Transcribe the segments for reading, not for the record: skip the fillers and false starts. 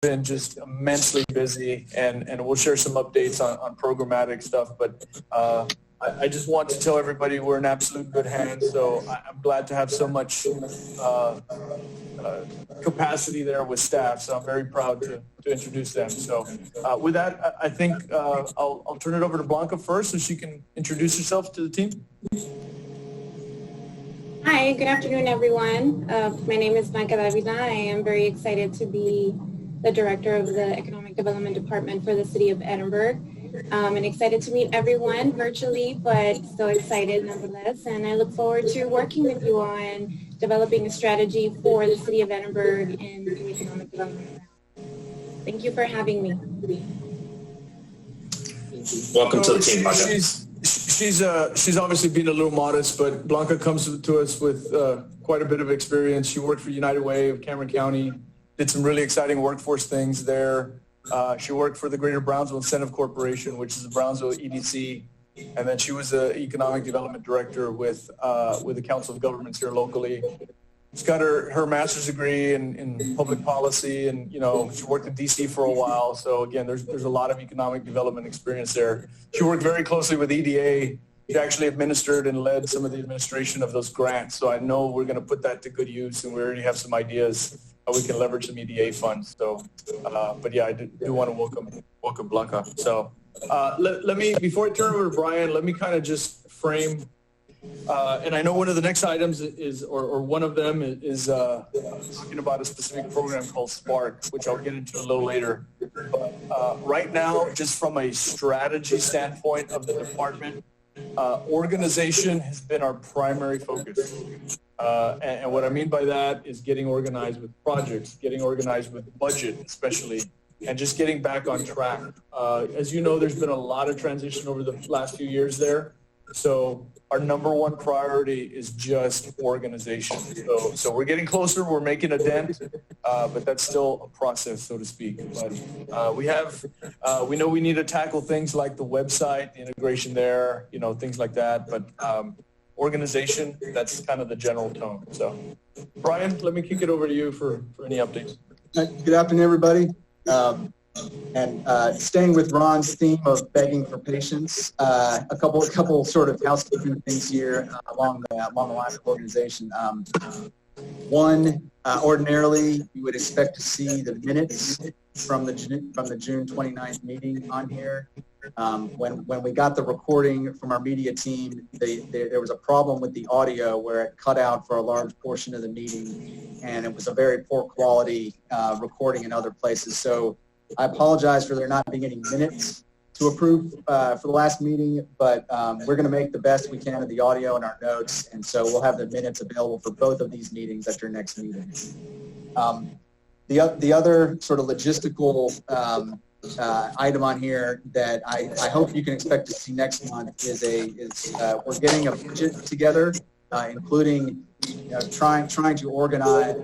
been just immensely busy, and we'll share some updates on programmatic stuff. But I just want to tell everybody we're in absolute good hands. So I'm glad to have so much capacity there with staff. So I'm very proud to introduce them. So with that, I think I'll turn it over to Blanca first so she can introduce herself to the team. Hi, good afternoon, everyone. My name is Blanca Davida. I am very excited to be the director of the Economic Development Department for the City of Edinburg. And excited to meet everyone virtually, but still excited nonetheless. And I look forward to working with you on developing a strategy for the City of Edinburg in the economic development. Thank you for having me. Welcome to the team, Blanca. She's obviously being a little modest, but Blanca comes to us with quite a bit of experience. She worked for United Way of Cameron County, did some really exciting workforce things there. She worked for the Greater Brownsville Incentive Corporation, which is the Brownsville EDC, and then she was the Economic Development Director with the Council of Governments here locally. She's got her master's degree in public policy, and she worked in DC for a while. So again, there's a lot of economic development experience there. She worked very closely with EDA. She actually administered and led some of the administration of those grants. So I know we're going to put that to good use, and we already have some ideas how we can leverage some EDA funds. So, but yeah, I do want to welcome Blanca. So let me, before I turn over to Brian, let me kind of just frame. And I know one of the next items is, or one of them is talking about a specific program called Spark, which I'll get into a little later. But right now, just from a strategy standpoint of the department, organization has been our primary focus. And what I mean by that is getting organized with projects, getting organized with budget, especially, and just getting back on track. As you know, there's been a lot of transition over the last few years there. So our number one priority is just organization. So we're getting closer. We're making a dent, but that's still a process, so to speak. But we know we need to tackle things like the website, the integration there, things like that. But organization, that's kind of the general tone. So, Brian, let me kick it over to you for any updates. Good afternoon, everybody. And staying with Ron's theme of begging for patience, a couple sort of housekeeping things here along the lines of organization. One, ordinarily, you would expect to see the minutes from the June 29th meeting on here. When we got the recording from our media team, there was a problem with the audio where it cut out for a large portion of the meeting, and it was a very poor quality recording in other places. So I apologize for there not being any minutes to approve for the last meeting, but we're going to make the best we can of the audio and our notes, and so we'll have the minutes available for both of these meetings at your next meeting. The other sort of logistical item on here that I hope you can expect to see next month is we're getting a budget together, including trying to organize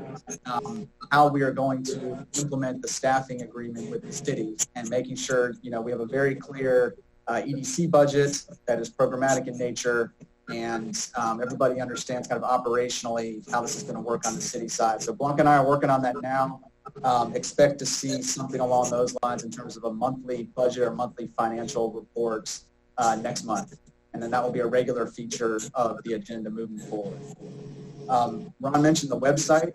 how we are going to implement the staffing agreement with the city, and making sure we have a very clear EDC budget that is programmatic in nature, and everybody understands kind of operationally how this is going to work on the city side. So Blanca and I are working on that now. Expect to see something along those lines in terms of a monthly budget or monthly financial reports next month. And then that will be a regular feature of the agenda moving forward. Ron mentioned the website.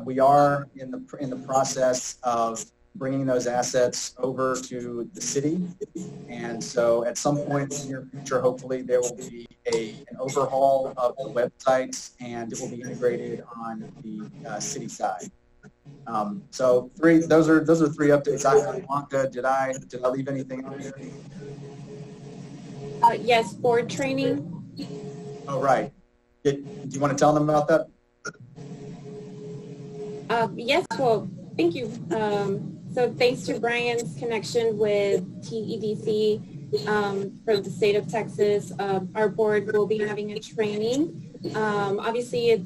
We are in the process of bringing those assets over to the city. And so at some point in the near future, hopefully there will be an overhaul of the website, and it will be integrated on the city side. So those are three updates I have. Blanca, did I leave anything out here? Yes, board training. Oh, right. Do you want to tell them about that? Yes, well, thank you. So thanks to Brian's connection with TEDC for the state of Texas, our board will be having a training. Obviously,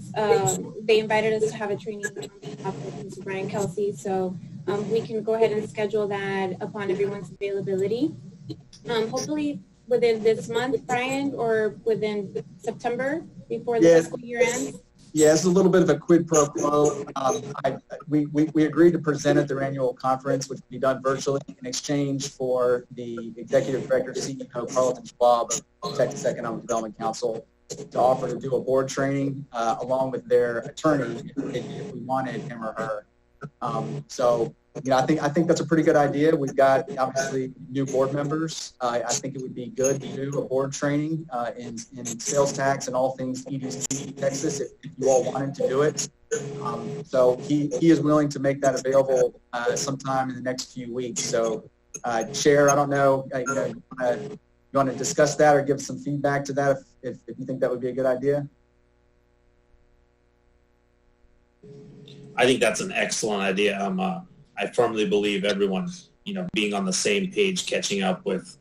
they invited us to have a training on behalf of Mr. Brian Kelsey, so we can go ahead and schedule that upon everyone's availability. Hopefully within this month, Brian, or within September before the fiscal year ends. Yeah, it's a little bit of a quid pro quo. We agreed to present at their annual conference, which will be done virtually, in exchange for the executive director, CEO, Carlton Schwab of Texas Economic Development Council, to offer to do a board training along with their attorney if we wanted him or her. So, I think that's a pretty good idea. We've got obviously new board members. I think it would be good to do a board training in sales tax and all things EDC Texas if you all wanted to do it. So he is willing to make that available sometime in the next few weeks. So, Chair, I don't know, you want to discuss that or give some feedback to that if you think that would be a good idea? I think that's an excellent idea. I firmly believe everyone, being on the same page, catching up with,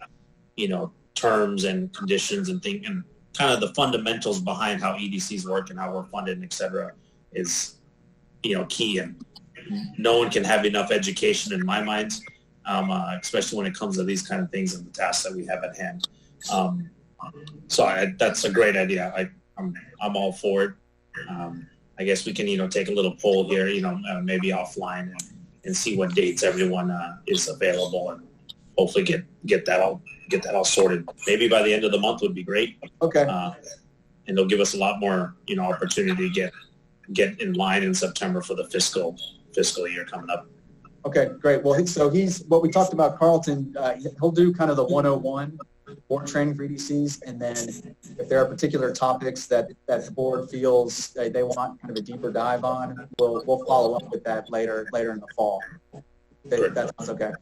terms and conditions and things, and kind of the fundamentals behind how EDCs work and how we're funded, and et cetera, is, key. And no one can have enough education in my mind, especially when it comes to these kind of things and the tasks that we have at hand. So that's a great idea. I'm all for it. I guess we can, take a little poll here, maybe offline and see what dates everyone is available, and hopefully get that all sorted. Maybe by the end of the month would be great. Okay. And they'll give us a lot more, opportunity to get in line in September for the fiscal year coming up. Okay, great. Well, so he's what we talked about, Carlton. He'll do kind of the 101 board training for EDCs, and then if there are particular topics that the board feels they want kind of a deeper dive on, we'll follow up with that later in the fall. That sounds okay.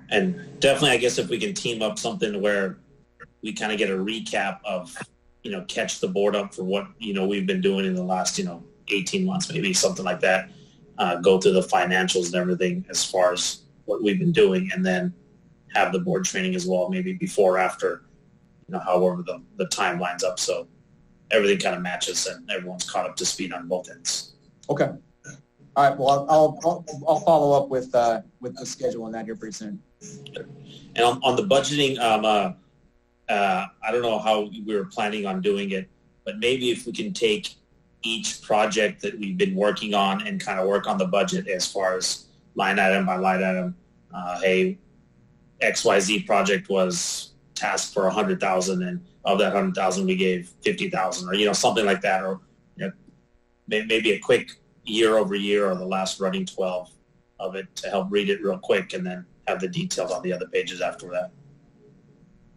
And definitely, I guess if we can team up something where we kind of get a recap of, catch the board up for what, we've been doing in the last, 18 months, maybe something like that. Go through the financials and everything as far as what we've been doing, and then have the board training as well, maybe before or after, however the timelines up, so everything kind of matches and everyone's caught up to speed on both ends. Okay. All right. Well, I'll follow up with the schedule on that here pretty soon. And on the budgeting, I don't know how we were planning on doing it, but maybe if we can take each project that we've been working on and kind of work on the budget as far as line item by line item. Hey, XYZ project was tasked for 100,000, and of that 100,000 we gave 50,000, or something like that, or maybe a quick year over year or the last running 12 of it to help read it real quick, and then have the details on the other pages after that.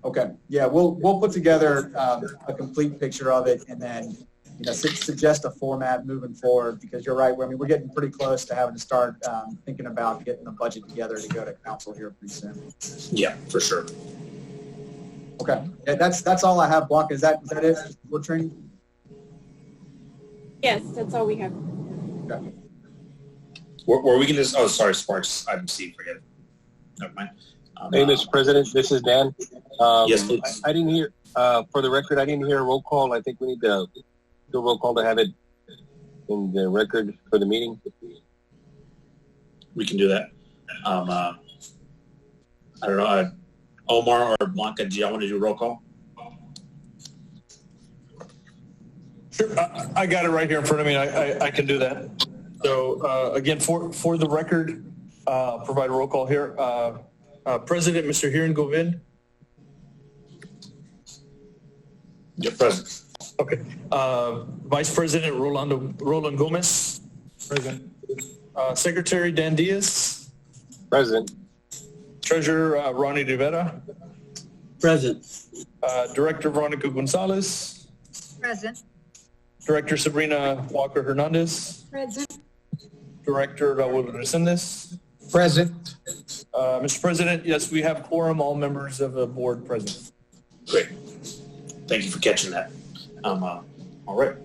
Okay. Yeah, we'll put together a complete picture of it, and then suggest a format moving forward, because you're right. I mean, we're getting pretty close to having to start thinking about getting the budget together to go to council here pretty soon. Yeah, for sure. Okay. Yeah, that's all I have, Blanca. Is that it? Board training? Yes, that's all we have. Okay. Were we going to? Oh, sorry, Sparks. Item C. Forget it. Never mind. Hey, Mr. President, this is Dan. Yes, please. I didn't hear. For the record, I didn't hear a roll call. I think we need to do a roll call to have it in the record for the meeting. We can do that. I don't know. Omar or Blanca, do y'all want to do a roll call? Sure, I got it right here in front of me. I can do that. So again, for the record, provide a roll call here. President, Mr. Hiren Govind. Yeah, present. Okay. Vice President Roland Gomez. Present. Secretary Dan Diaz. Present. Treasurer Ronnie Rivera. Present. Director Veronica Gonzalez. Present. Director Sabrina Walker Hernandez. Present. Director Raul Resendez. Present. Mr. President, yes, we have quorum, all members of the board present. Great. Thank you for catching that. All right.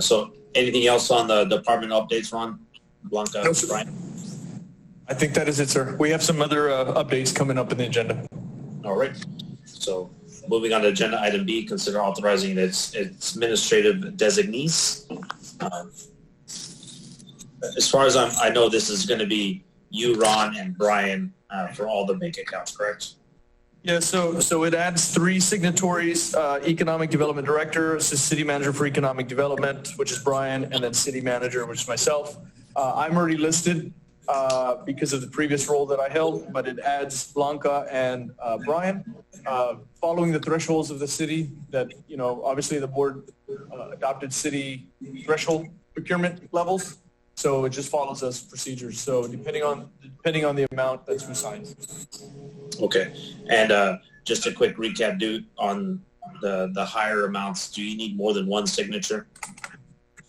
So anything else on the department updates, Ron, Blanca, No, sir. Brian? I think that is it, sir. We have some other updates coming up in the agenda. All right. So moving on to agenda item B, consider authorizing its administrative designees. As far as I know, this is going to be you, Ron, and Brian for all the bank accounts, correct? Yeah, so it adds 3 signatories, Economic Development Director, City Manager for Economic Development, which is Brian, and then City Manager, which is myself. I'm already listed because of the previous role that I held, but it adds Blanca and Brian, following the thresholds of the city that, obviously the board adopted city threshold procurement levels. So it just follows those procedures. So depending on the amount, that's who signs. Okay. And just a quick recap, dude, on the higher amounts. Do you need more than one signature?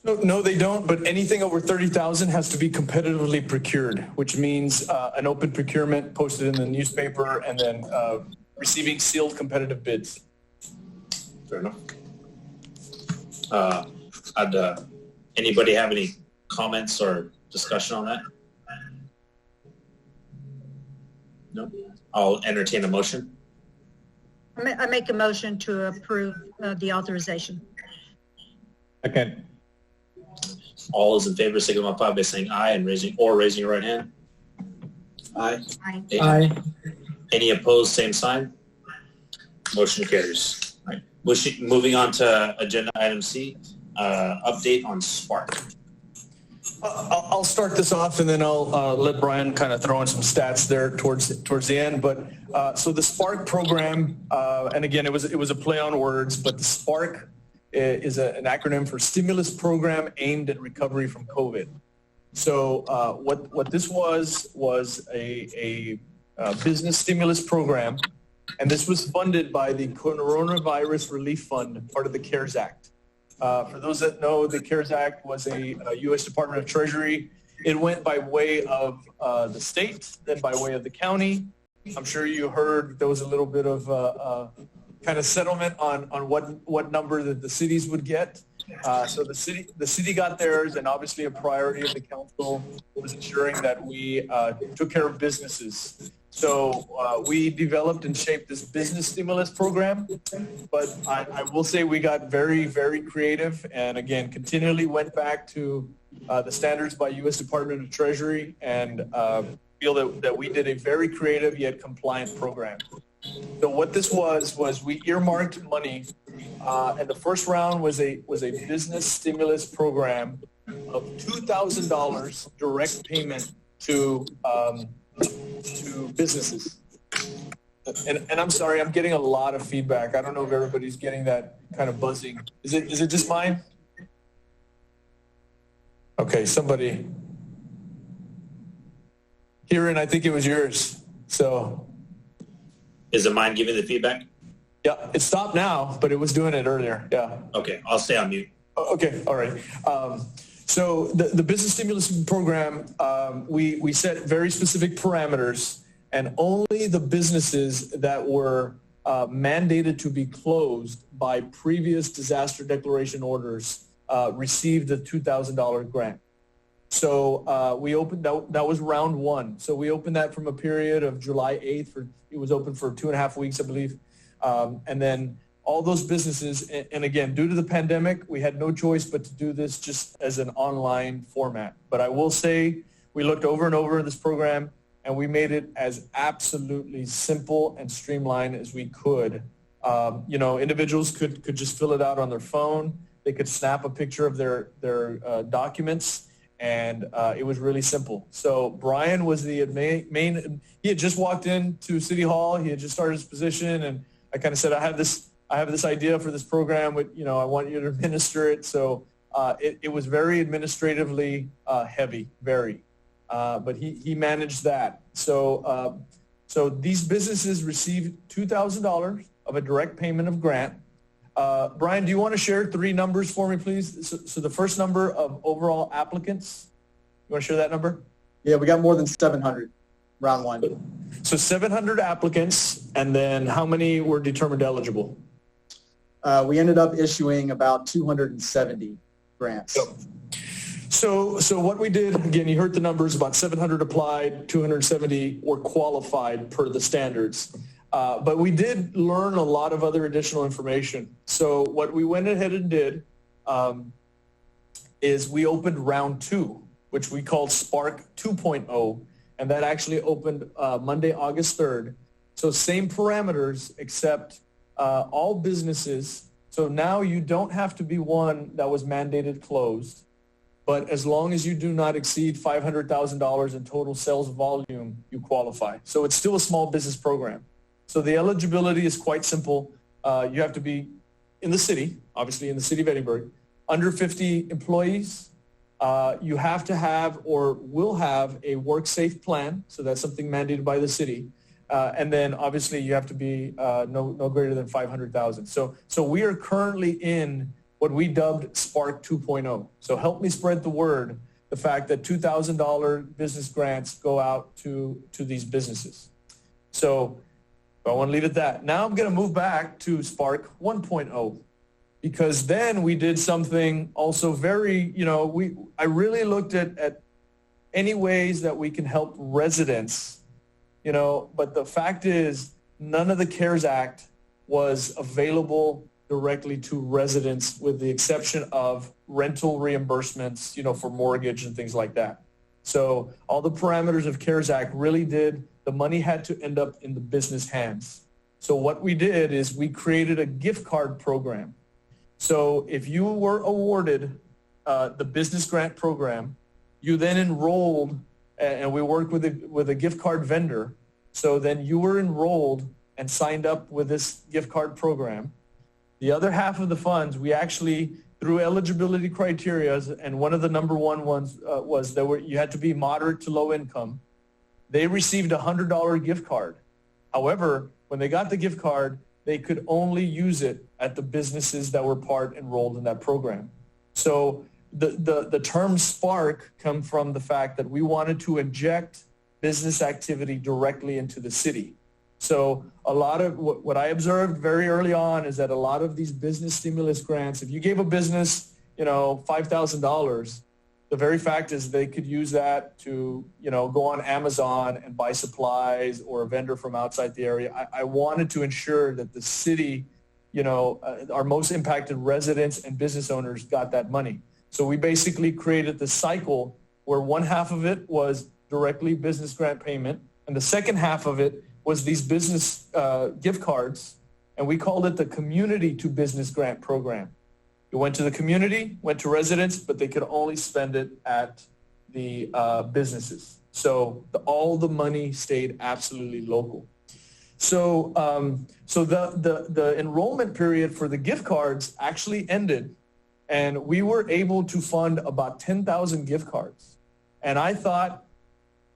No, they don't. But anything over 30,000 has to be competitively procured, which means an open procurement posted in the newspaper and then receiving sealed competitive bids. Fair enough. Anybody have any comments or discussion on that? No. I'll entertain a motion. I make a motion to approve the authorization. Second. All those in favor signify by saying aye and raising your right hand. Aye. Aye. Aye. Any opposed, same sign. Motion carries. All right. Moving on to agenda item C, update on Spark. I'll start this off and then I'll let Brian kind of throw in some stats there towards the end. But so the Spark program, and again, it was a play on words, but the Spark is an acronym for Stimulus Program Aimed at Recovery from COVID. So what this was a business stimulus program, and this was funded by the Coronavirus Relief Fund, part of the CARES Act. For those that know, the CARES Act was a U.S. Department of Treasury. It went by way of the state, then by way of the county. I'm sure you heard there was a little bit of kind of settlement on what number that the cities would get. So the city got theirs, and obviously a priority of the council was ensuring that we took care of businesses. So we developed and shaped this business stimulus program, but I will say we got very, very creative, and again, continually went back to the standards by U.S. Department of Treasury, and feel that we did a very creative yet compliant program. So what this was we earmarked money, and the first round was a business stimulus program of $2,000 direct payment to businesses. And I'm sorry, I'm getting a lot of feedback. I don't know if everybody's getting that kind of buzzing. Is it just mine? Okay, somebody. Kieran, I think it was yours. So. Is it mine giving the feedback? Yeah, it stopped now, but it was doing it earlier. Yeah. Okay, I'll stay on mute. Okay, all right. So the business stimulus program, we set very specific parameters, and only the businesses that were mandated to be closed by previous disaster declaration orders received the $2,000 grant. So we opened, that was round one. So we opened that from a period of July 8th, it was open for 2.5 weeks, I believe. And then all those businesses, and again, due to the pandemic, we had no choice but to do this just as an online format. But I will say we looked over and over this program, and we made it as absolutely simple and streamlined as we could. Individuals could just fill it out on their phone. They could snap a picture of their documents, and it was really simple. So Brian was the main, he had just walked into City Hall. He had just started his position, and I kind of said, I have this idea for this program, but I want you to administer it. So it was very administratively heavy, very, but he managed that. So these businesses received $2,000 of a direct payment of grant. Brian, do you want to share 3 numbers for me, please? So the first number of overall applicants, you want to share that number? Yeah, we got more than 700, round one. So 700 applicants, and then how many were determined eligible? We ended up issuing about 270 grants. So what we did, again, you heard the numbers, about 700 applied, 270 were qualified per the standards. But we did learn a lot of other additional information. So what we went ahead and did is we opened round 2, which we called Spark 2.0, and that actually opened Monday, August 3rd. So same parameters, except all businesses. So now you don't have to be one that was mandated closed, but as long as you do not exceed $500,000 in total sales volume, you qualify. So it's still a small business program. So the eligibility is quite simple. You have to be in the city, obviously in the city of Edinburg, under 50 employees. You have to have or will have a work safe plan. So that's something mandated by the city. And then obviously you have to be no greater than 500,000. So we are currently in what we dubbed Spark 2.0. So help me spread the word, the fact that $2,000 business grants go out to these businesses. So I want to leave it at that. Now I'm going to move back to Spark 1.0, because then we did something also very, I really looked at any ways that we can help residents, but the fact is none of the CARES Act was available directly to residents, with the exception of rental reimbursements, for mortgage and things like that. So all the parameters of CARES Act really the money had to end up in the business hands. So what we did is we created a gift card program. So if you were awarded the business grant program, you then enrolled, and we worked with a gift card vendor. So then you were enrolled and signed up with this gift card program. The other half of the funds, we actually, through eligibility criteria, and one of the number one ones was you had to be moderate to low income. They received a $100 gift card. However, when they got the gift card, they could only use it at the businesses that were enrolled in that program. So the term Spark come from the fact that we wanted to inject business activity directly into the city. So a lot of what I observed very early on is that a lot of these business stimulus grants, if you gave a business, $5,000, the very fact is they could use that to, go on Amazon and buy supplies, or a vendor from outside the area. I wanted to ensure that the city, our most impacted residents and business owners got that money. So we basically created the cycle where one half of it was directly business grant payment, and the second half of it was these business gift cards, and we called it the Community to Business Grant Program. It went to the community, went to residents, but they could only spend it at the businesses. So all the money stayed absolutely local. So the enrollment period for the gift cards actually ended, and we were able to fund about 10,000 gift cards. And I thought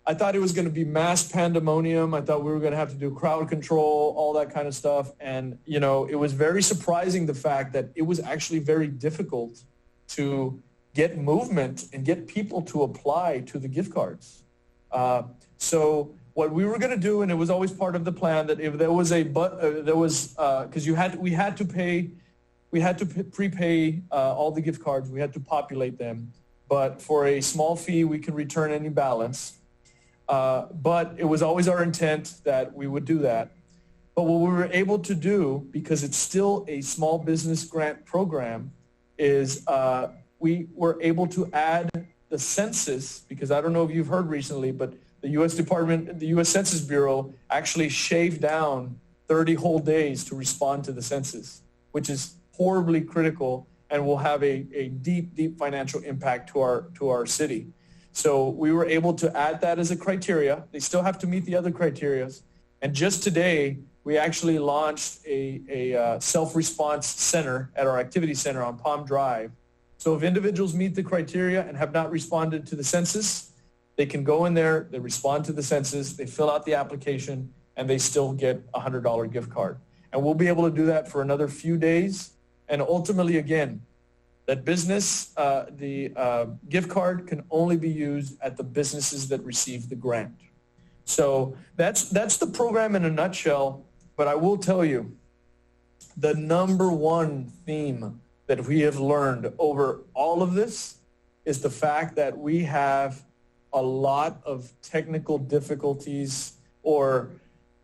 it was going to be mass pandemonium. I thought we were going to have to do crowd control, all that kind of stuff. And, it was very surprising, the fact that it was actually very difficult to get movement and get people to apply to the gift cards. So what we were going to do, and it was always part of the plan, that if there was because we had to prepay all the gift cards. We had to populate them. But for a small fee, we can return any balance. But it was always our intent that we would do that. But what we were able to do, because it's still a small business grant program, is we were able to add the census, because I don't know if you've heard recently, but the U.S. Census Bureau actually shaved down 30 whole days to respond to the census, which is horribly critical and will have a deep, deep financial impact to our city. So we were able to add that as a criteria. They still have to meet the other criteria. And just today, we actually launched a self-response center at our activity center on Palm Drive. So if individuals meet the criteria and have not responded to the census, they can go in there, they respond to the census, they fill out the application, and they still get a $100 gift card. And we'll be able to do that for another few days. And ultimately, again, that the gift card can only be used at the businesses that receive the grant. So that's the program in a nutshell. But I will tell you, the number one theme that we have learned over all of this is the fact that we have a lot of technical difficulties or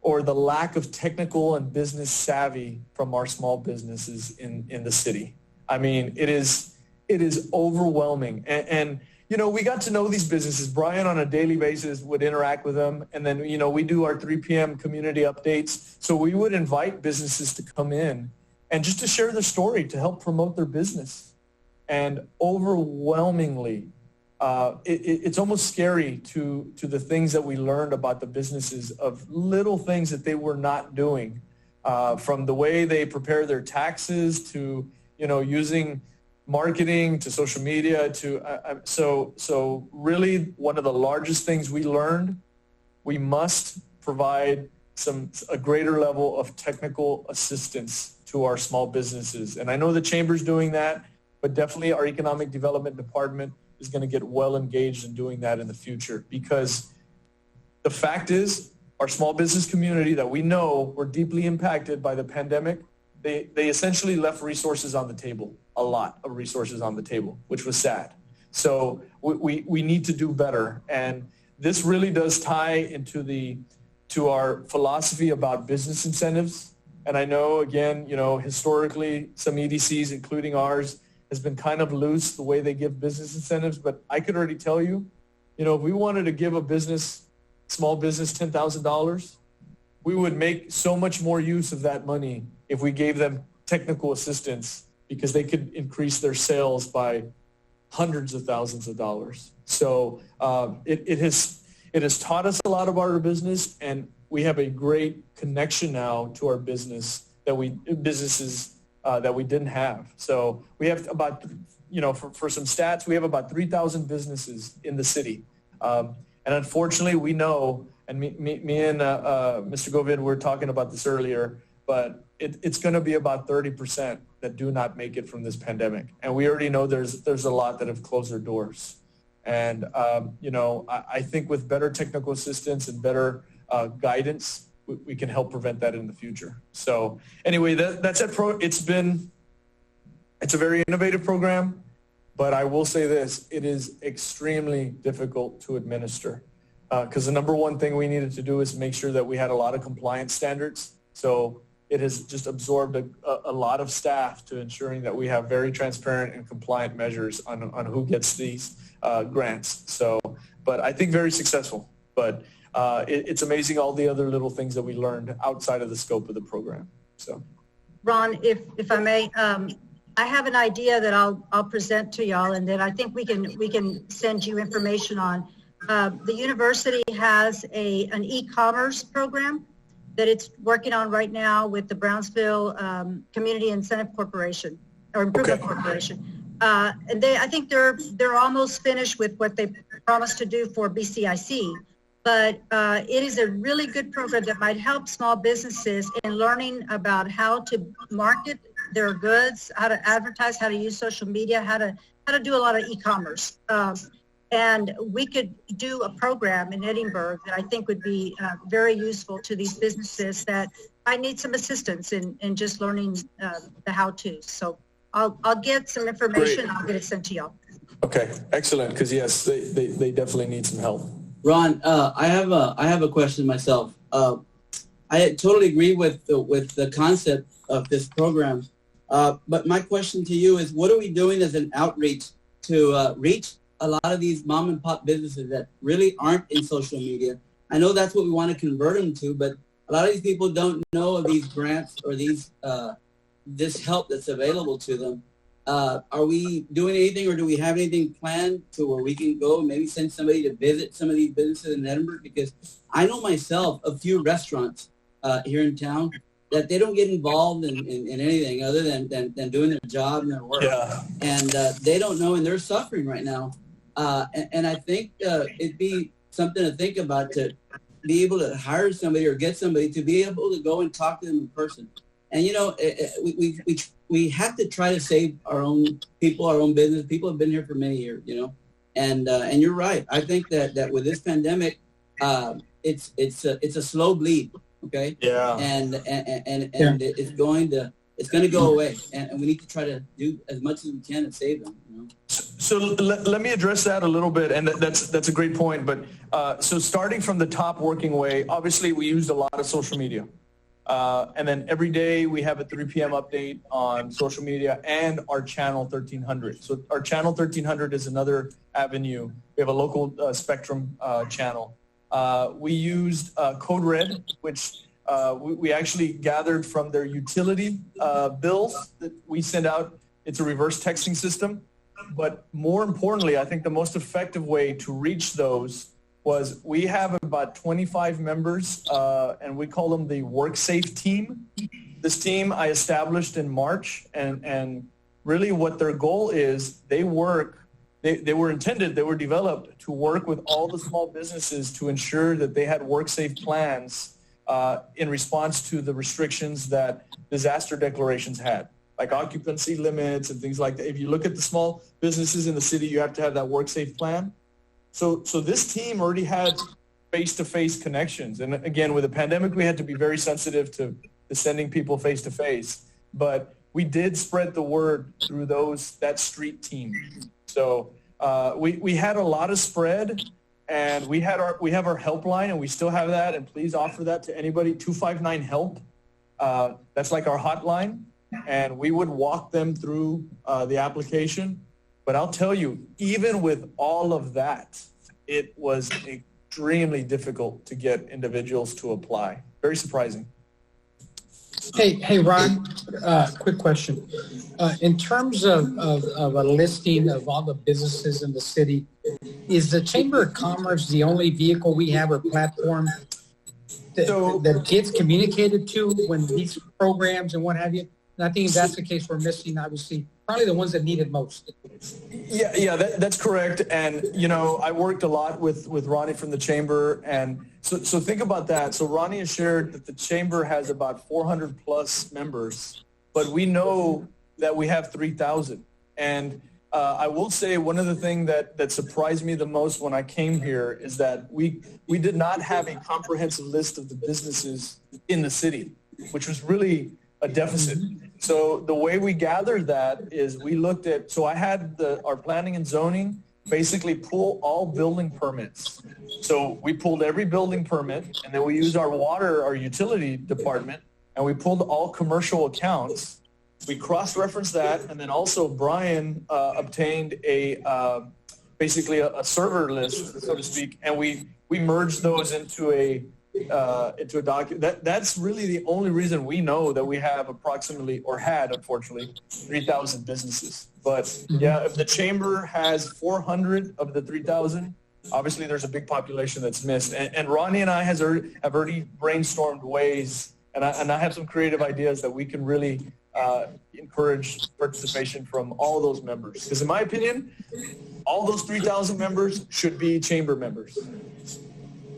the lack of technical and business savvy from our small businesses in the city. I mean, it is overwhelming. And we got to know these businesses. Brian on a daily basis would interact with them. And then, we do our 3 p.m. community updates. So we would invite businesses to come in and just to share their story, to help promote their business. And overwhelmingly, it's almost scary to the things that we learned about the businesses, of little things that they were not doing, from the way they prepare their taxes to, using marketing to social media to, so really one of the largest things we learned, we must provide a greater level of technical assistance to our small businesses. And I know the Chamber's doing that, but definitely our Economic Development Department is going to get well engaged in doing that in the future, because the fact is our small business community that we know were deeply impacted by the pandemic, they essentially left resources on the table, a lot of resources on the table, which was sad. So we need to do better. And this really does tie to our philosophy about business incentives. And I know, again, historically, some EDCs, including ours, has been kind of loose the way they give business incentives. But I could already tell you, if we wanted to give a small business $10,000, we would make so much more use of that money if we gave them technical assistance, because they could increase their sales by hundreds of thousands of dollars. So it has taught us a lot about our business, and we have a great connection now to our businesses that we didn't have. So we have about, for some stats, we have about 3,000 businesses in the city. And unfortunately, we know, and me and Mr. Govind were talking about this earlier, but it's going to be about 30% that do not make it from this pandemic. And we already know there's a lot that have closed their doors. And, I think with better technical assistance and better guidance, we can help prevent that in the future. So anyway, that's it. It's a very innovative program, but I will say this, it is extremely difficult to administer, because the number one thing we needed to do is make sure that we had a lot of compliance standards. So it has just absorbed a lot of staff to ensuring that we have very transparent and compliant measures on who gets these grants. So, but I think very successful. But it's amazing all the other little things that we learned outside of the scope of the program. So, Ron, if I may, I have an idea that I'll present to y'all, and that I think we can send you information on. The university has an e-commerce program that it's working on right now with the Brownsville Community Incentive Corporation, or Improvement Corporation. And I think they're almost finished with what they promised to do for BCIC. But it is a really good program that might help small businesses in learning about how to market their goods, how to advertise, how to use social media, how to do a lot of e-commerce. And we could do a program in Edinburg that I think would be very useful to these businesses that I need some assistance in just learning the how-tos. So I'll get some information. I'll get it sent to y'all. Okay, excellent. Because yes, they definitely need some help. Ron, I have a question myself. I totally agree with the concept of this program, but my question to you is, what are we doing as an outreach to reach a lot of these mom and pop businesses that really aren't in social media? I know that's what we want to convert them to, but a lot of these people don't know of these grants or this help that's available to them. Are we doing anything, or do we have anything planned to where we can go and maybe send somebody to visit some of these businesses in Edinburg? Because I know myself a few restaurants here in town that they don't get involved in anything other than doing their job and their work. Yeah. And they don't know, and they're suffering right now. And I think it'd be something to think about, to be able to hire somebody or get somebody to be able to go and talk to them in person. And, we have to try to save our own people, our own business. People have been here for many years, and you're right. I think that with this pandemic, it's a slow bleed. Okay. Yeah. And it's going to go away, and we need to try to do as much as we can to save them. So let me address that a little bit, and that's a great point. But so starting from the top working way, obviously we used a lot of social media. And then every day we have a 3 p.m. update on social media and our channel 1300. So our channel 1300 is another avenue. We have a local Spectrum channel. We used Code Red, which we actually gathered from their utility bills that we send out. It's a reverse texting system. But more importantly, I think the most effective way to reach those was we have about 25 members, and we call them the WorkSafe team. This team I established in March, and really what their goal is, they were developed to work with all the small businesses to ensure that they had WorkSafe plans in response to the restrictions that disaster declarations had, like occupancy limits and things like that. If you look at the small businesses in the city, you have to have that WorkSafe plan. So this team already had face-to-face connections. And again, with the pandemic, we had to be very sensitive to sending people face-to-face. But we did spread the word through that street team. So we had a lot of spread, and we have our helpline, and we still have that. And please offer that to anybody, 259-HELP. That's like our hotline. And we would walk them through the application. But I'll tell you, even with all of that, it was extremely difficult to get individuals to apply. Very surprising. Hey, Ron, quick question. In terms of a listing of all the businesses in the city, is the Chamber of Commerce the only vehicle we have or platform that gets communicated to when these programs and what have you? And I think if that's the case, we're missing, obviously, probably the ones that need it most. Yeah, that's correct. And, I worked a lot with Ronnie from the Chamber. And so think about that. So Ronnie has shared that the Chamber has about 400 plus members, but we know that we have 3,000. And I will say one of the things that surprised me the most when I came here is that we did not have a comprehensive list of the businesses in the city, which was really a deficit. So the way we gathered that is we looked at, so I had our planning and zoning basically pull all building permits. So we pulled every building permit, and then we used our utility department, and we pulled all commercial accounts. We cross-referenced that, and then also Brian obtained basically a server list, so to speak, and we merged those into a document. That's really the only reason we know that we have approximately, or had, unfortunately, 3,000 businesses. But yeah, if the Chamber has 400 of the 3,000, obviously there's a big population that's missed. And Ronnie and I have already brainstormed ways, and I have some creative ideas that we can really encourage participation from all those members. Because in my opinion, all those 3,000 members should be Chamber members.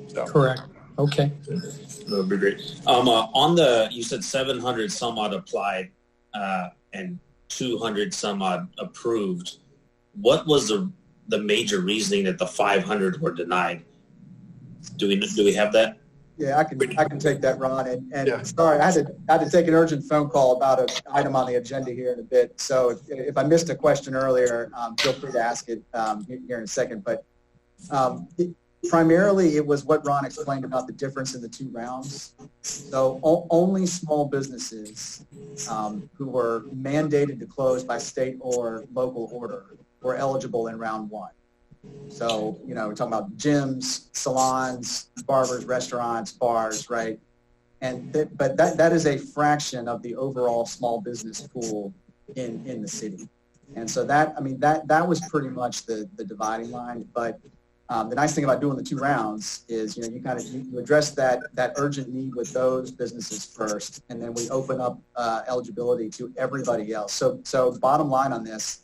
So. Correct. Okay. That would be great. You said 700 some odd applied and 200 some odd approved. What was the major reasoning that the 500 were denied? Do we have that? Yeah, I can take that, Ron. And yeah. Sorry, I had to take an urgent phone call about an item on the agenda here in a bit. So if I missed a question earlier, feel free to ask it here in a second. But primarily, it was what Ron explained about the difference in the two rounds. So only small businesses who were mandated to close by state or local order were eligible in round one. So, we're talking about gyms, salons, barbers, restaurants, bars, right? But that is a fraction of the overall small business pool in the city. And so that was pretty much the dividing line. But the nice thing about doing the two rounds is, you address that urgent need with those businesses first, and then we open up eligibility to everybody else. So bottom line on this,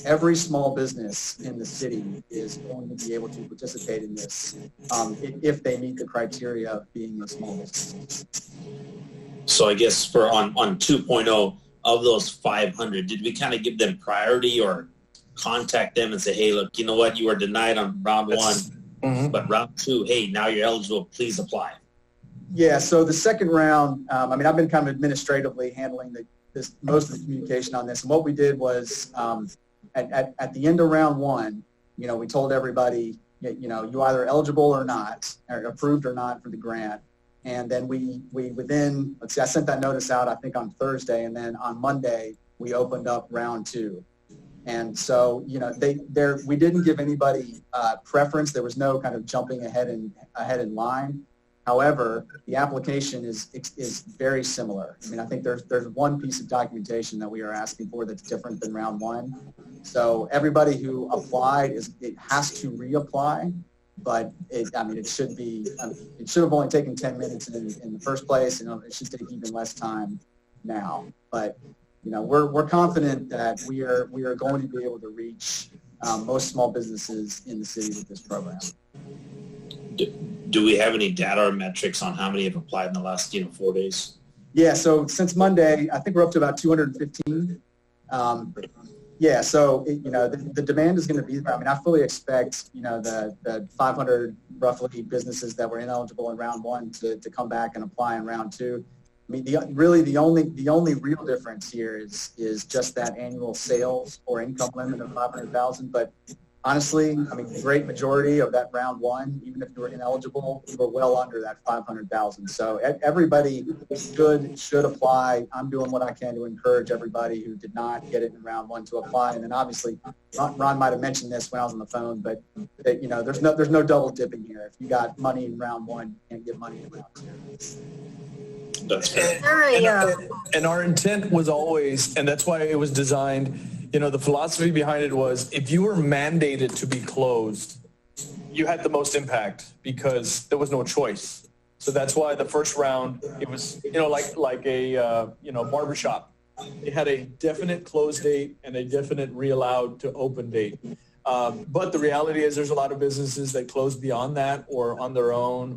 every small business in the city is going to be able to participate in this if they meet the criteria of being a small business. So I guess on 2.0 of those 500, did we kind of give them priority or contact them and say, hey, look, you know what, you were denied on round one, but round two, hey, now you're eligible, please apply? Yeah, so the second round, I've been kind of administratively handling most of the communication on this, and what we did was at the end of round one, we told everybody, you either eligible or not, or approved or not for the grant. And then we within, let's see, I sent that notice out, I think on Thursday, and then on Monday, we opened up round 2. And so, we didn't give anybody preference. There was no kind of jumping ahead in line. However, the application is very similar. I mean, I think there's one piece of documentation that we are asking for that's different than round 1. So everybody who applied it has to reapply, but it should have only taken 10 minutes in the first place, and it should take even less time now. But we're confident that we are going to be able to reach most small businesses in the city with this program. Do we have any data or metrics on how many have applied in the last 4 days? Yeah, so since Monday, I think we're up to about 215. Yeah, so the demand is going to be there. I mean, I fully expect the 500 roughly businesses that were ineligible in round 1 to come back and apply in round 2. I mean, the only real difference here is just that annual sales or income limit of 500,000. But honestly, I mean, the great majority of that round 1, even if you were ineligible, you were well under that 500,000. So everybody should apply. I'm doing what I can to encourage everybody who did not get it in round 1 to apply. And then obviously, Ron might have mentioned this when I was on the phone, but there's no double dipping here. If you got money in round 1, you can't get money in round 2. That's fair. And our intent was always, and that's why it was designed, the philosophy behind it was if you were mandated to be closed, you had the most impact because there was no choice. So that's why the first round, it was, like a barbershop. It had a definite close date and a definite re-allowed to open date. But the reality is there's a lot of businesses that close beyond that or on their own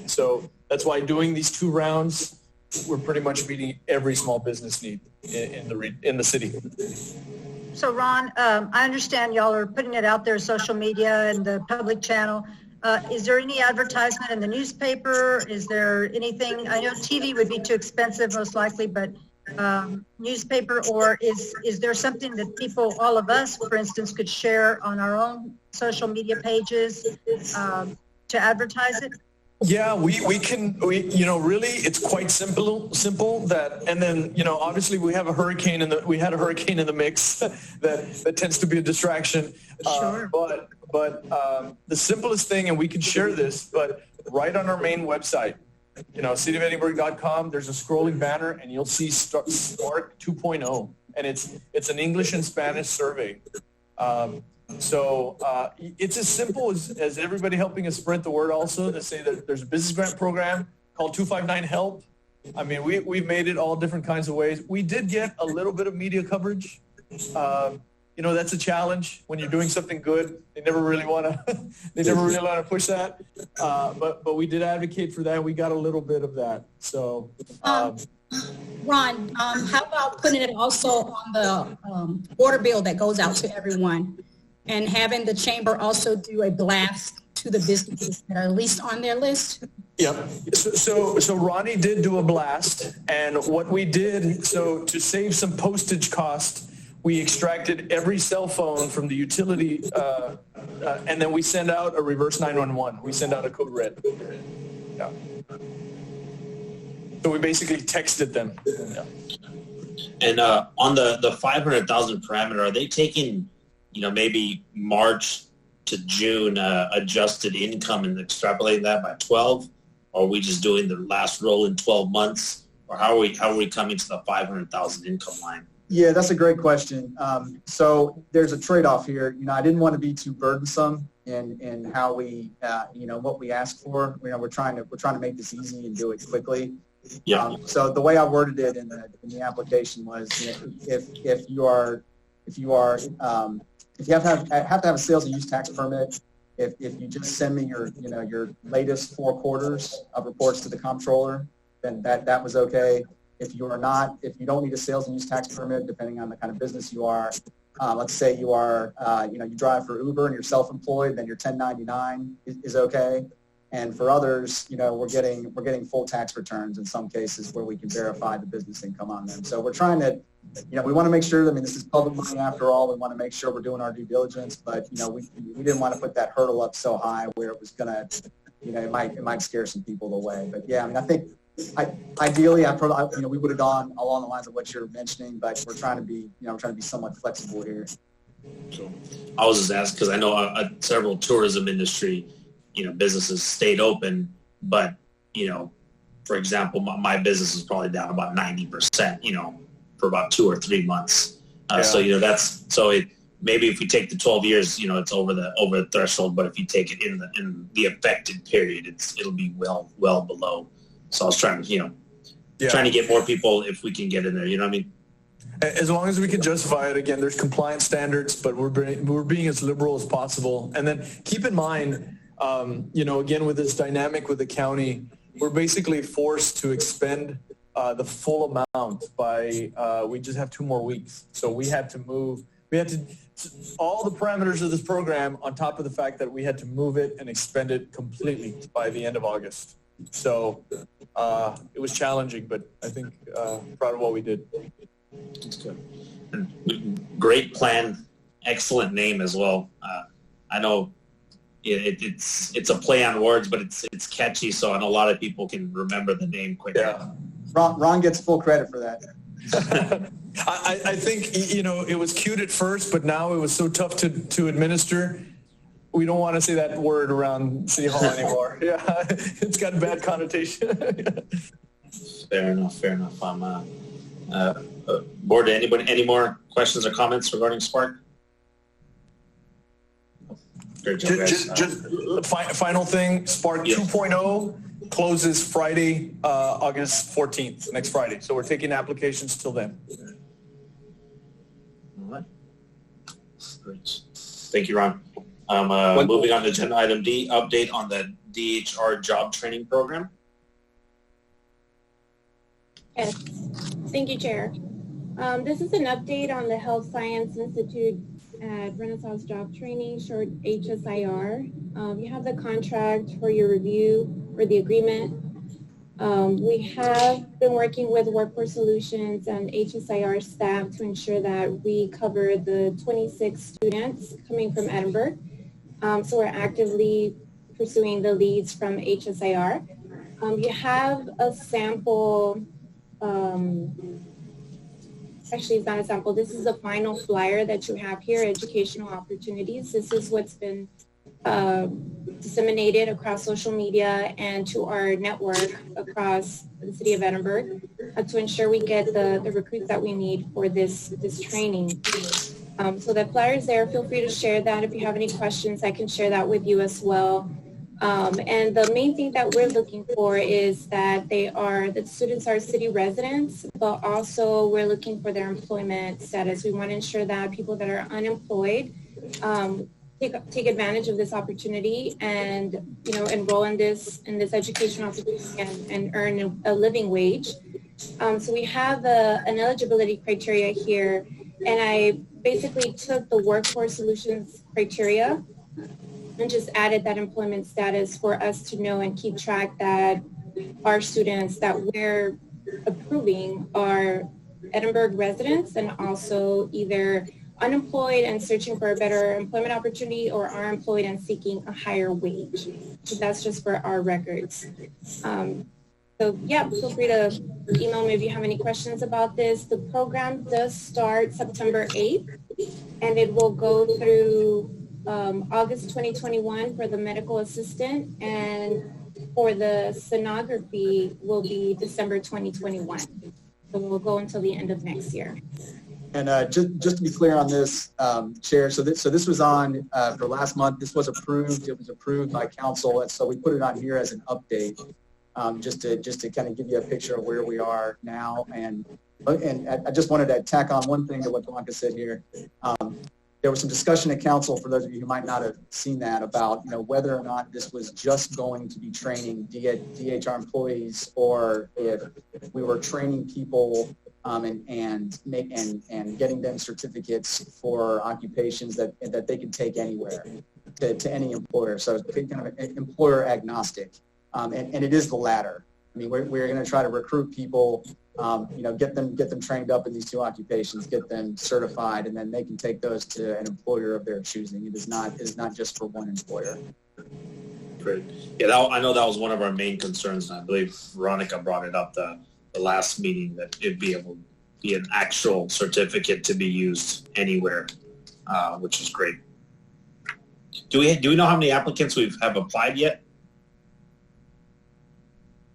so that's why doing these 2 rounds, we're pretty much meeting every small business need in the city. So Ron, I understand y'all are putting it out there, social media and the public channel. Is there any advertisement in the newspaper? Is there anything? I know TV would be too expensive most likely, but newspaper, or is there something that people, all of us, for instance, could share on our own social media pages to advertise it? Yeah, we can, really, it's quite simple that, and then, obviously we had a hurricane in the mix that tends to be a distraction. Sure. But the simplest thing, and we can share this, but right on our main website, cityofedinburgh.com, there's a scrolling banner and you'll see Start 2.0, and it's an English and Spanish survey. So it's as simple as everybody helping us spread the word also to say that there's a business grant program called 259-HELP. I mean, we've made it all different kinds of ways. We did get a little bit of media coverage. That's a challenge when you're doing something good. They never really want to push that. But we did advocate for that. We got a little bit of that. So. Ron, how about putting it also on the order bill that goes out to everyone, and having the chamber also do a blast to the businesses that are at least on their list? Yep. So Ronnie did do a blast, and what we did, so to save some postage cost, we extracted every cell phone from the utility, and then we send out a reverse 911. We send out a code red. Yeah. So we basically texted them. Yeah. And on the 500,000 parameter, are they taking, maybe March to June adjusted income and extrapolating that by 12? Or are we just doing the last roll in 12 months? Or how are we coming to the 500,000 income line? Yeah, that's a great question. So there's a trade-off here. I didn't want to be too burdensome in how we, what we ask for. We're trying to make this easy and do it quickly. Yeah. So the way I worded it in the application was, if you have to have a sales and use tax permit, if you just send me your latest 4 quarters of reports to the comptroller, then that was okay. If you don't need a sales and use tax permit, depending on the kind of business you are, let's say you are, you drive for Uber and you're self-employed, then your 1099 is okay. And for others, we're getting full tax returns in some cases where we can verify the business income on them. So we're trying to, we want to make sure, this is public money after all. We want to make sure we're doing our due diligence, but, we didn't want to put that hurdle up so high where it was going to, it might scare some people away. But yeah, I mean, I think ideally, we would have gone along the lines of what you're mentioning, but we're trying to be, somewhat flexible here. So I was just asking because I know several tourism industry, businesses stayed open, but, for example, my business is probably down about 90%, for about 2 or 3 months. So, maybe if we take the 12 years, it's over the threshold, but if you take it in the affected period, it'll be well below. So I was trying to, trying to get more people if we can get in there, you know what I mean? As long as we can justify it, again, there's compliance standards, but we're being as liberal as possible. And then keep in mind, again, with this dynamic with the county, we're basically forced to expend the full amount by, we just have 2 more weeks. So we had to all the parameters of this program on top of the fact that we had to move it and expend it completely by the end of August. So it was challenging, but I think proud of what we did. That's good. Great plan. Excellent name as well. I know it's a play on words, but it's catchy, so I know a lot of people can remember the name quicker. Yeah. Ron gets full credit for that. I think, it was cute at first, but now it was so tough to administer. We don't want to say that word around City Hall anymore. Yeah, it's got a bad connotation. Fair enough. Board, any more questions or comments regarding Spark? Great job, guys. Just final thing, Spark 2.0 closes Friday, August 14th, next Friday. So we're taking applications till then. All right. Great. Thank you, Ron. Moving on to agenda item D, update on the DHR job training program. Yes, thank you, Chair. This is an update on the Health Science Institute at Renaissance Job Training, short HSIR. You have the contract for your review or the agreement. We have been working with Workforce Solutions and HSIR staff to ensure that we cover the 26 students coming from Edinburg. So we're actively pursuing the leads from HSIR. You have a sample, actually it's not a sample, this is the final flyer that you have here, educational opportunities. This is what's been disseminated across social media and to our network across the city of Edinburg to ensure we get the recruits that we need for this training. So the flyer's there, feel free to share that. If you have any questions, I can share that with you as well. And the main thing that we're looking for is that the students are city residents, but also we're looking for their employment status. We want to ensure that people that are unemployed take advantage of this opportunity and enroll in this educational opportunity and earn a living wage. So we have an eligibility criteria here, and I basically took the Workforce Solutions criteria and just added that employment status for us to know and keep track that our students that we're approving are Edinburgh residents and also either unemployed and searching for a better employment opportunity or are employed and seeking a higher wage. So that's just for our records. So yeah, feel free to email me if you have any questions about this. The program does start September 8th and it will go through August 2021 for the medical assistant, and for the sonography will be December 2021. So we'll go until the end of next year. And just to be clear on this, Chair, so this was on for last month. This was approved. It was approved by council, and so we put it on here as an update, just to kind of give you a picture of where we are now. And I just wanted to tack on one thing to what Blanca said here. There was some discussion at council, for those of you who might not have seen that, about whether or not this was just going to be training DHR employees, or if we were training people and getting them certificates for occupations that they could take anywhere to any employer. So it's kind of employer agnostic, and it is the latter. I mean, we're going to try to recruit people, get them trained up in these 2 occupations, get them certified, and then they can take those to an employer of their choosing. It is not just for one employer. Great. Yeah, I know that was one of our main concerns, and I believe Veronica brought it up the last meeting, that it'd be able to be an actual certificate to be used anywhere, which is great. Do we know how many applicants have applied yet?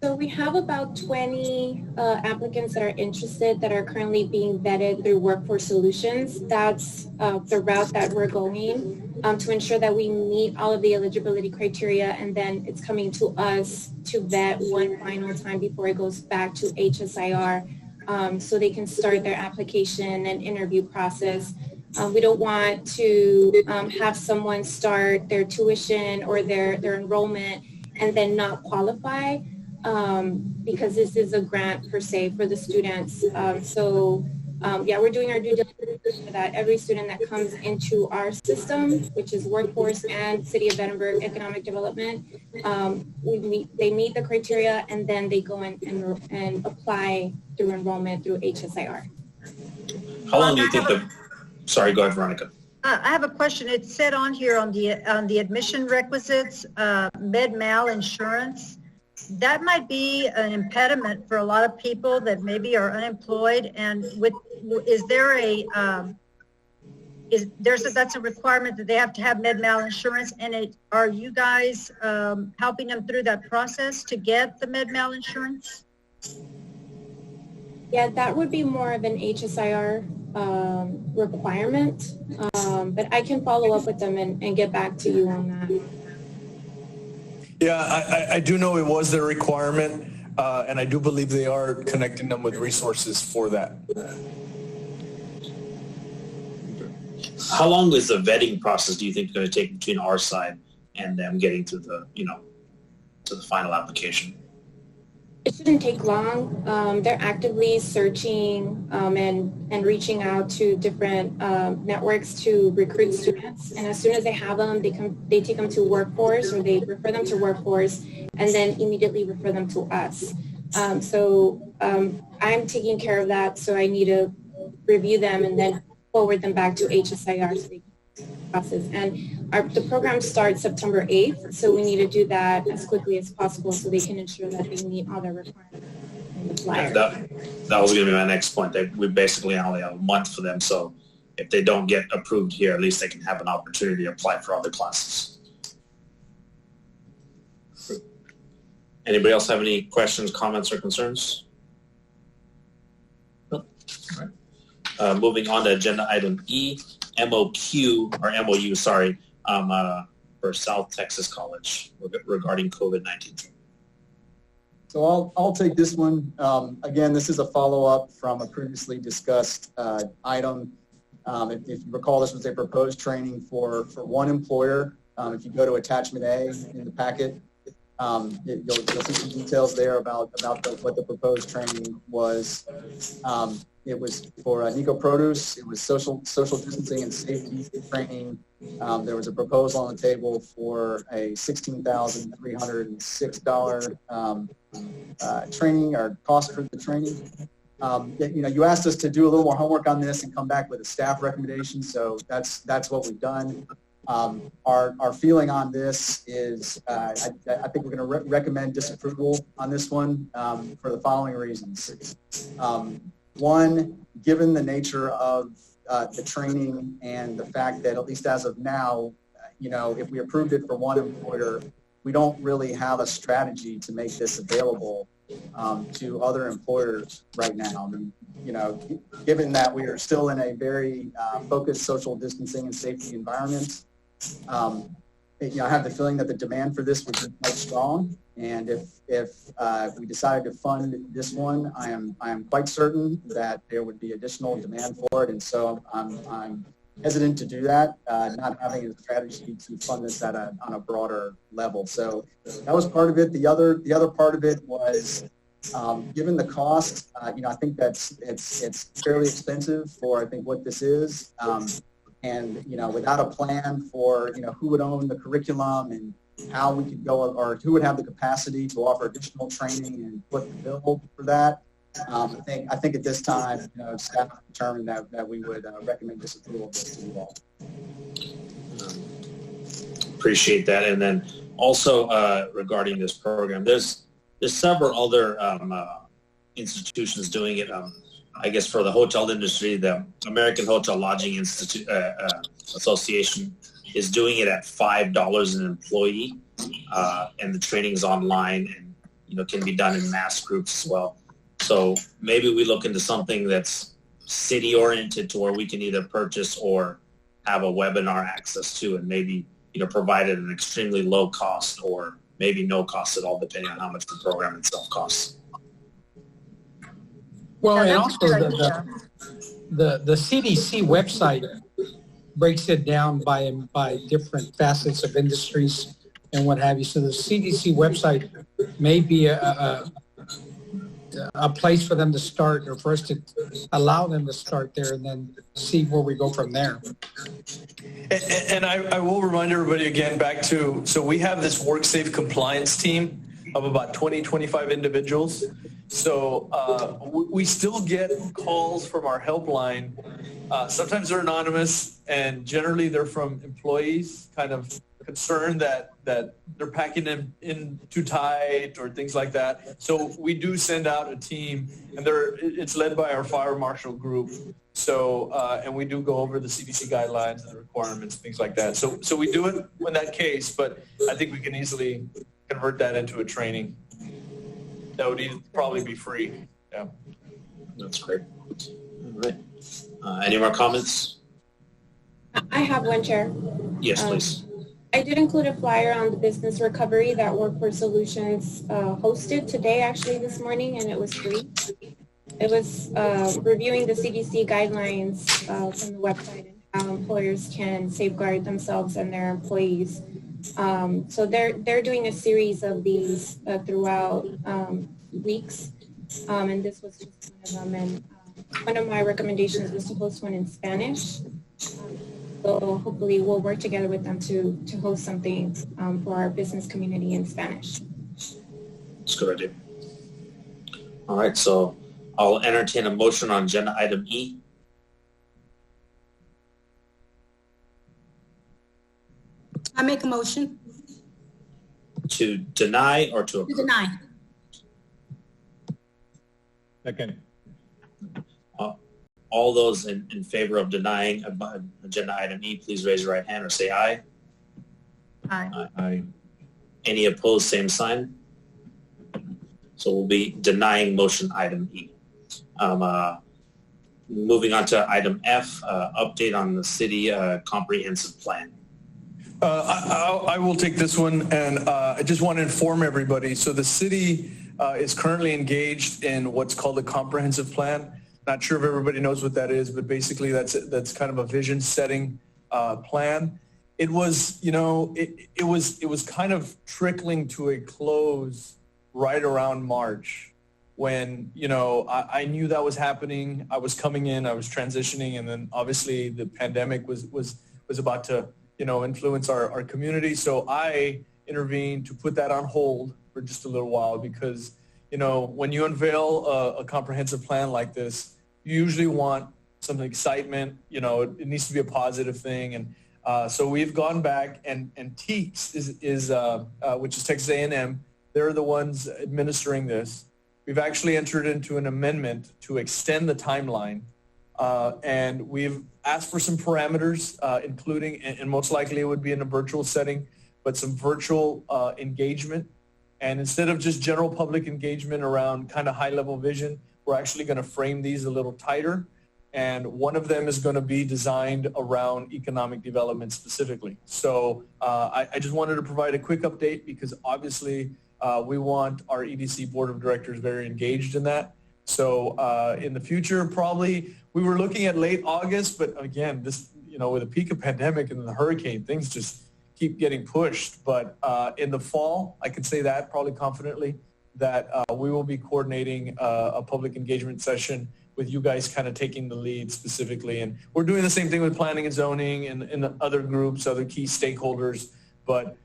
So we have about 20 applicants that are interested, that are currently being vetted through Workforce Solutions. That's the route that we're going to ensure that we meet all of the eligibility criteria, and then it's coming to us to vet one final time before it goes back to HSIR, so they can start their application and interview process. We don't want to have someone start their tuition or their enrollment and then not qualify, because this is a grant per se for the students. Yeah, we're doing our due diligence so that every student that comes into our system, which is Workforce and City of Edinburg Economic Development, they meet the criteria, and then they go in and apply through enrollment through HSIR. How long do you think sorry, go ahead, Veronica. I have a question. It said on here on the admission requisites, med-mal insurance. That might be an impediment for a lot of people that maybe are unemployed. And is there that's a requirement that they have to have med-mal insurance? And are you guys helping them through that process to get the med-mal insurance? Yeah, that would be more of an HSIR requirement, but I can follow up with them and get back to you on that. Yeah, I do know it was their requirement, and I do believe they are connecting them with resources for that. How long is the vetting process, do you think, going to take between our side and them getting to the, to the final application? It shouldn't take long. They're actively searching and reaching out to different networks to recruit students. And as soon as they have them, they take them to Workforce, or they refer them to Workforce, and then immediately refer them to us. I'm taking care of that, so I need to review them and then forward them back to HSIR so they can process. And the program starts September 8th, so we need to do that as quickly as possible so they can ensure that they meet all their requirements. Yeah, that was going to be my next point. We basically only have a month for them, so if they don't get approved here, at least they can have an opportunity to apply for other classes. Anybody else have any questions, comments, or concerns? No. All right. Moving on to agenda item E, MOU, for South Texas College regarding COVID-19. So I'll take this one. Again, this is a follow-up from a previously discussed item. If you recall, this was a proposed training for one employer. If you go to attachment A in the packet, you'll see some details there about what the proposed training was. It was for Nico Produce. It was social distancing and safety training. There was a proposal on the table for a $16,306 training, or cost for the training. You asked us to do a little more homework on this and come back with a staff recommendation, so that's what we've done. Our feeling on this is I think we're going to recommend disapproval on this one for the following reasons. One, given the nature of the training and the fact that, at least as of now, if we approved it for one employer, we don't really have a strategy to make this available to other employers right now. I mean, given that we are still in a very focused social distancing and safety environment, I have the feeling that the demand for this would be quite strong. And if we decided to fund this one, I am quite certain that there would be additional demand for it. And so I'm hesitant to do that, not having a strategy to fund this on a broader level. So that was part of it. The other part of it was, given the cost, I think it's fairly expensive for, I think, what this is. And without a plan for who would own the curriculum and how we could go, or who would have the capacity to offer additional training and foot the bill for that, I think at this time, staff determined that we would recommend disapproval of this to you all. Appreciate that. And then also regarding this program, there's several other institutions doing it. I guess for the hotel industry, the American Hotel Lodging Institute Association is doing it at $5 an employee, and the training is online and can be done in mass groups as well. So maybe we look into something that's city oriented to where we can either purchase or have a webinar access to, and maybe provide it at an extremely low cost or maybe no cost at all, depending on how much the program itself costs. Well, and that's also a good idea. the CDC website breaks it down by different facets of industries and what have you. So the CDC website may be a place for them to start, or for us to allow them to start there and then see where we go from there. And I will remind everybody again back to, so we have this WorkSafe compliance team of about 20, 25 individuals. So we still get calls from our helpline. Sometimes they're anonymous, and generally they're from employees kind of concerned that they're packing them in too tight or things like that. So we do send out a team, and it's led by our fire marshal group. So and we do go over the CDC guidelines and the requirements, things like that. So we do it in that case, but I think we can easily convert that into a training. That would probably be free. Yeah. That's great. All right. Any more comments? I have one, Chair. Yes, please. I did include a flyer on the business recovery that Workforce Solutions hosted today, actually this morning, and it was free. It was reviewing the CDC guidelines from the website and how employers can safeguard themselves and their employees. So they're doing a series of these throughout weeks, and this was just one of them. And one of my recommendations was to host one in Spanish. So hopefully we'll work together with them to host something for our business community in Spanish. That's a good idea. All right, so I'll entertain a motion on agenda item E. I make a motion To deny or to to approve? deny. Second. All those in favor of denying agenda item E, please raise your right hand or say aye. Aye. Aye. Any opposed, same sign. So we'll be denying motion item E. Moving on to item F, update on the city comprehensive plan. I will take this one, and I just want to inform everybody. So the city is currently engaged in what's called a comprehensive plan. Not sure if everybody knows what that is, but basically that's kind of a vision setting plan. It was, it was kind of trickling to a close right around March when, I knew that was happening. I was coming in, I was transitioning, and then obviously the pandemic was about to, influence our community. So I intervened to put that on hold for just a little while because, when you unveil a comprehensive plan like this, you usually want some excitement. It needs to be a positive thing. And so we've gone back and TEACS is which is Texas A&M. They're the ones administering this. We've actually entered into an amendment to extend the timeline. And we've asked for some parameters, including, and most likely it would be in a virtual setting, but some virtual engagement. And instead of just general public engagement around kind of high-level vision, we're actually going to frame these a little tighter. And one of them is going to be designed around economic development specifically. So I just wanted to provide a quick update because obviously we want our EDC board of directors very engaged in that. So in the future, probably we were looking at late August, but again, this, with the peak of pandemic and the hurricane, things just keep getting pushed. But in the fall, I can say that probably confidently that we will be coordinating a public engagement session with you guys kind of taking the lead specifically. And we're doing the same thing with planning and zoning and other groups, other key stakeholders. But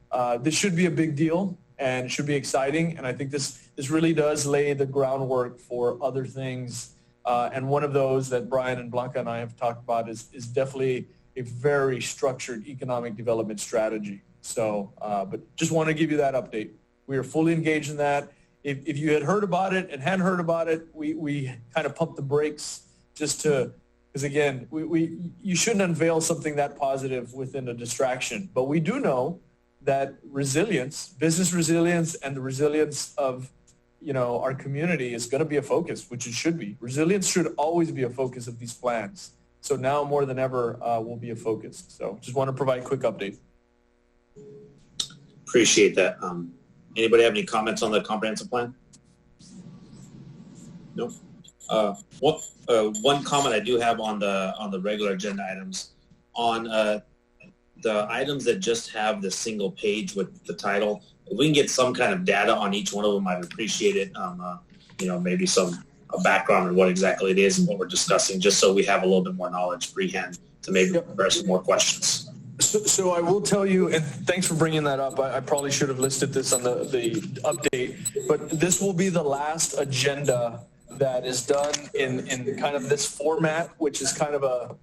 this should be a big deal and should be exciting. And I think this really does lay the groundwork for other things. And one of those that Brian and Blanca and I have talked about is definitely a very structured economic development strategy. So, but just want to give you that update. We are fully engaged in that. If you had heard about it and hadn't heard about it, we kind of pumped the brakes just to, because again, you shouldn't unveil something that positive within a distraction. But we do know that resilience, business resilience, and the resilience of our community is going to be a focus, which it should be. Resilience should always be a focus of these plans. So now more than ever will be a focus. So just want to provide a quick update. Appreciate that. Anybody have any comments on the comprehensive plan? No. One comment I do have on the regular agenda items, on the items that just have the single page with the title. If we can get some kind of data on each one of them, I'd appreciate it. Maybe a background on what exactly it is and what we're discussing, just so we have a little bit more knowledge freehand to maybe prepare some more questions. So I will tell you, and thanks for bringing that up. I probably should have listed this on the update, but this will be the last agenda that is done in kind of this format, which is kind of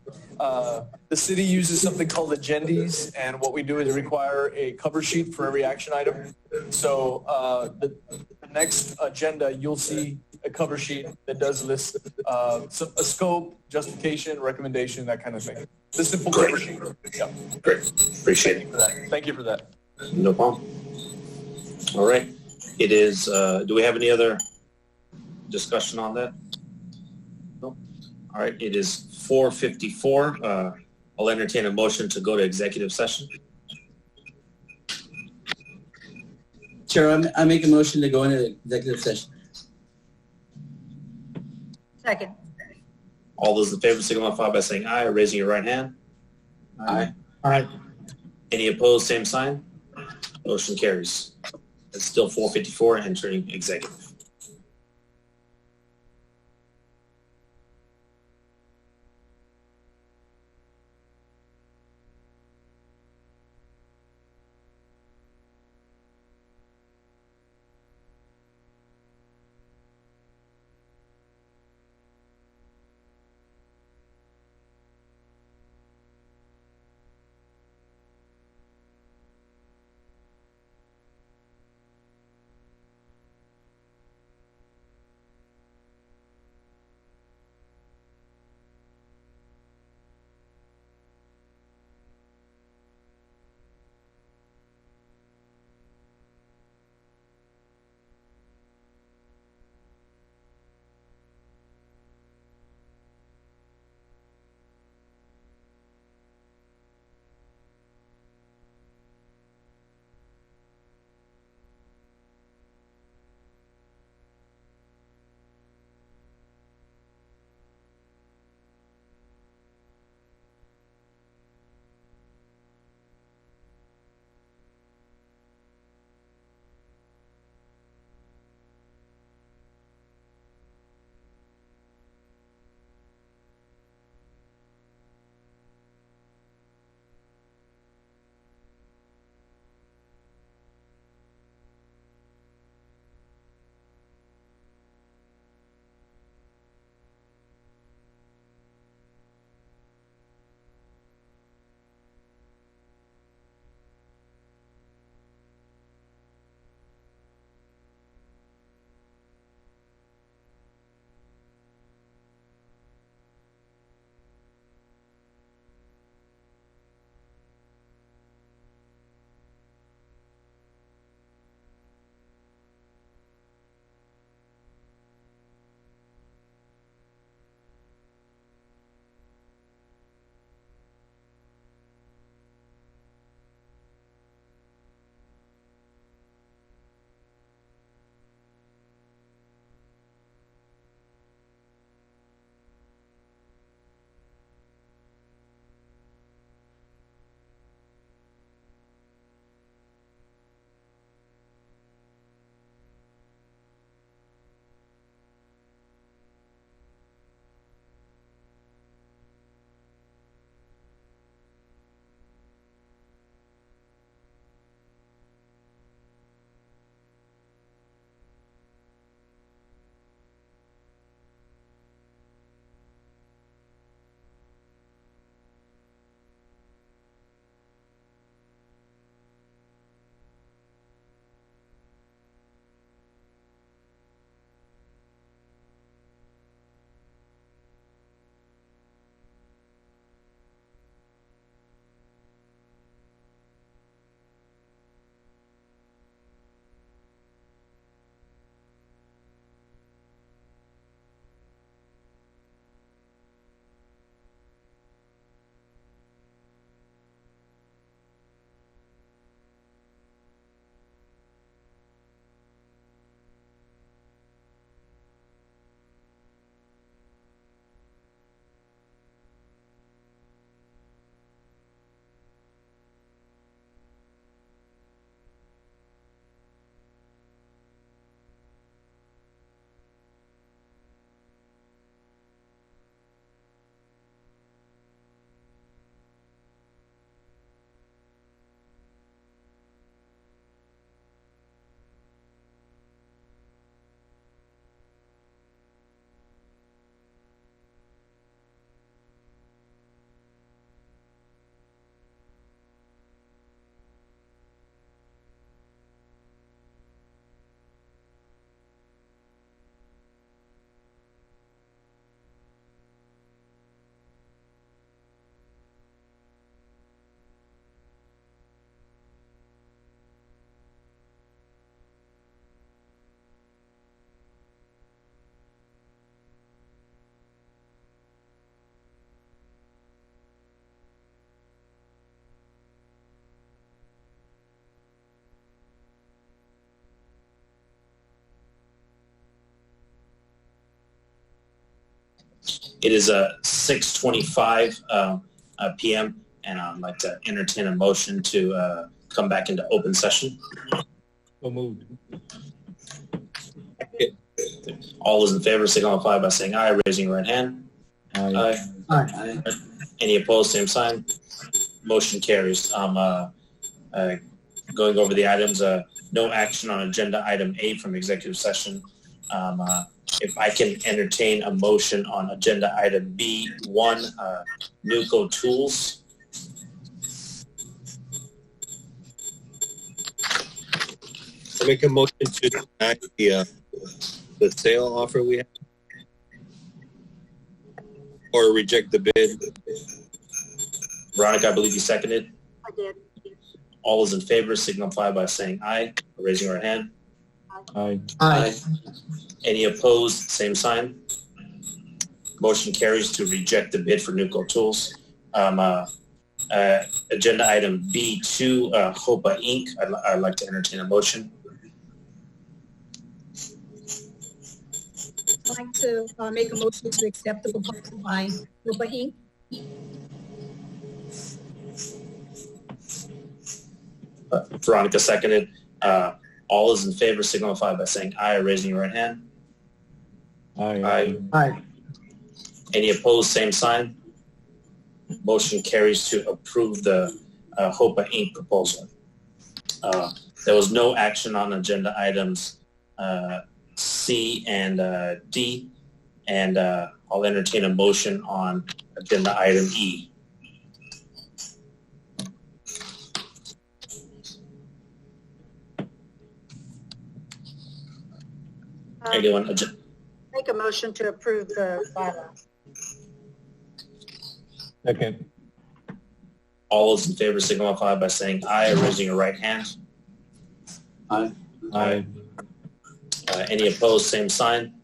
the city uses something called agendas, and what we do is require a cover sheet for every action item. So the next agenda, you'll see a cover sheet that does list a scope, justification, recommendation, that kind of thing. The simple cover sheet. Yeah. Great. Appreciate it. Thank you for that. No problem. All right. It is, do we have any other discussion on that? No. All right. It is 4:54. I'll entertain a motion to go to executive session. Chair, I make a motion to go into executive session. Second. All those in favor signify by saying aye or raising your right hand. Aye. Aye. Any opposed, same sign. Motion carries. It's still 4:54, entering executive. It is 6:25 p.m. and I'd like to entertain a motion to come back into open session. So moved. All those in favor signify by saying aye, raising your right hand. Aye. Aye. Any opposed, same sign. Motion carries. Going over the items, no action on agenda item A from executive session. If I can entertain a motion on agenda item B1, Nuco Tools. I make a motion to deny the sale offer we have, or reject the bid. Veronica, I believe you seconded. I did. All those in favor signify by saying aye, or raising your hand. Aye. Aye. Any opposed, same sign. Motion carries to reject the bid for Nuco Tools. Agenda item B2, HOPA Inc. I'd like to entertain a motion. I'd like to make a motion to accept the proposal by Rupa Inc. Veronica seconded. All those in favor signify by saying aye, or raising your right hand. Aye. Aye. Any opposed, same sign. Motion carries to approve the HOPA Inc. proposal. There was no action on agenda items C and D, and I'll entertain a motion on agenda item E. Anyone? Make a motion to approve the bylaws. Second. All those in favor signify by saying aye, or raising your right hand. Aye. Aye. Any opposed, same sign.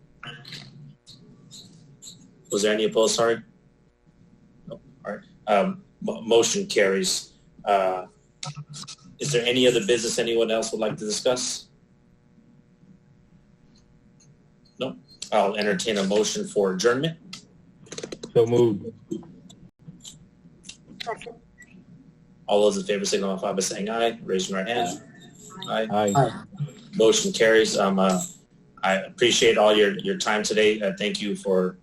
Was there any opposed, sorry? No, all right. Motion carries. Is there any other business anyone else would like to discuss? No. I'll entertain a motion for adjournment. So moved. Second. All those in favor signify by saying aye, raise your right hand. Aye. Aye. Motion carries. I appreciate all your time today. Thank you for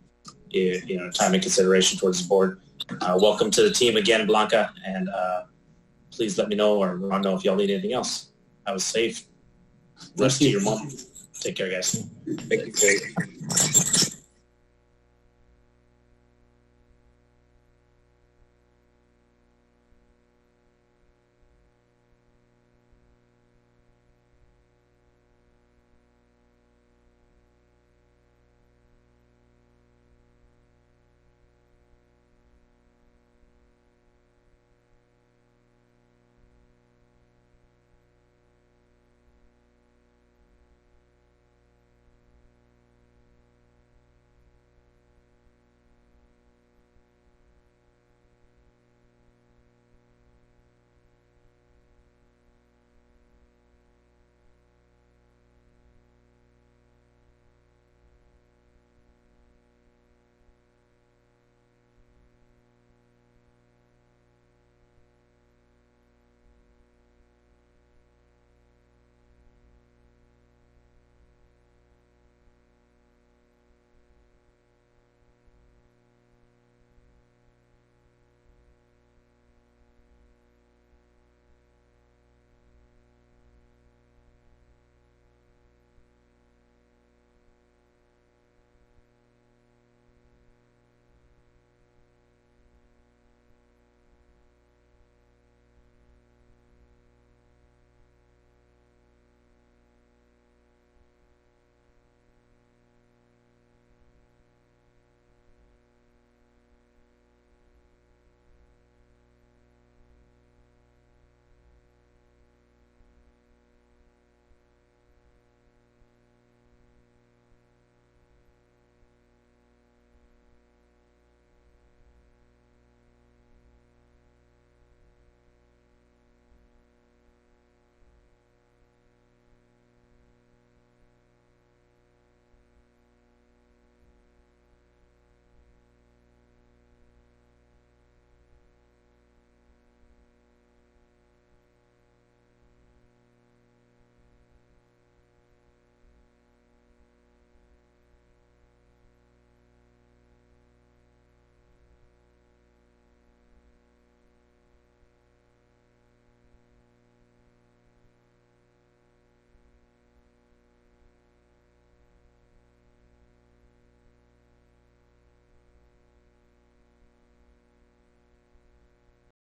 time and consideration towards the board. Welcome to the team again, Blanca, and please let me know or Ron know if y'all need anything else. Have a safe rest of your month. Take care, guys. Thank you.